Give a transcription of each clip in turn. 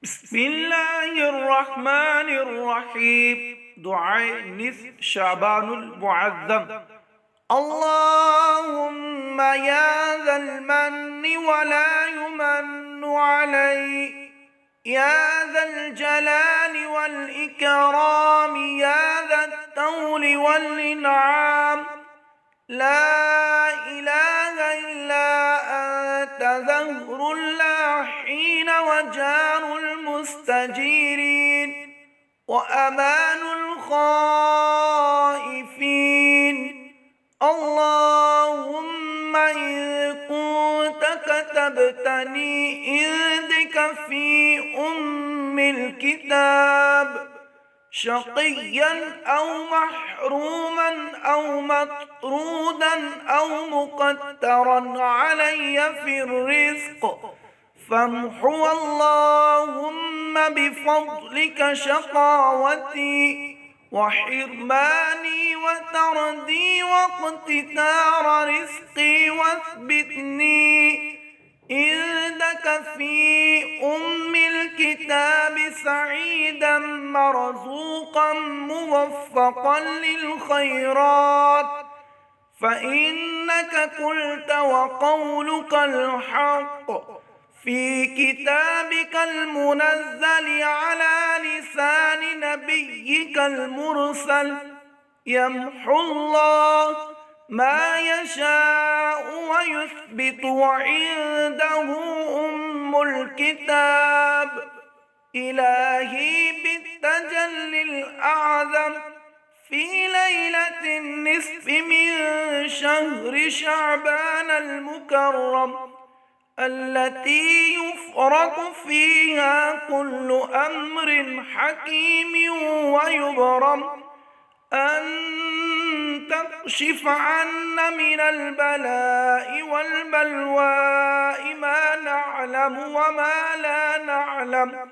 بسم الله الرحمن الرحيم. دعاء نصف شعبان المعظم. اللهم يا ذا المن ولا يمن علي، يا ذا الجلال والإكرام، يا ذا الطول والإنعام، لا إله إلا أنت ذهر اللاحين وجار المستجيرين وأمان الخائفين. اللهم إن كنت كتبتني عندك في الكتاب شقيا أو محروما أو مطرودا أو مقترا علي في الرزق، فامحو اللهم بفضلك شقاوتي وحرماني وتردي واقتتار رزقي، واثبتني عندك في الكتاب سعيدا مرزوقا موفقا للخيرات، فإنك قلت وقولك الحق في كتابك المنزل على لسان نبيك المرسل. يمحو الله ما يشاء ويثبت وعنده الكتاب. إلهي بالتجلي الأعظم في ليلة النصف من شهر شعبان المكرم، التي يفرق فيها كل أمر حكيم ويبرم، أن تكشف عنا من البلاء والبلواء ما نعلم وما لا نعلم،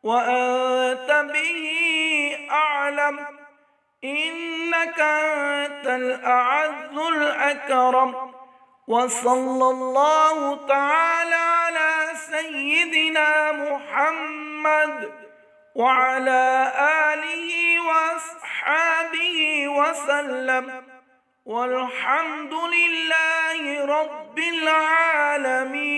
وأنت به أعلم، إنك أنت الأعز الأكرم. وصلى الله تعالى على سيدنا محمد وعلى آله وأصحابه وسلم، والحمد لله رب العالمين.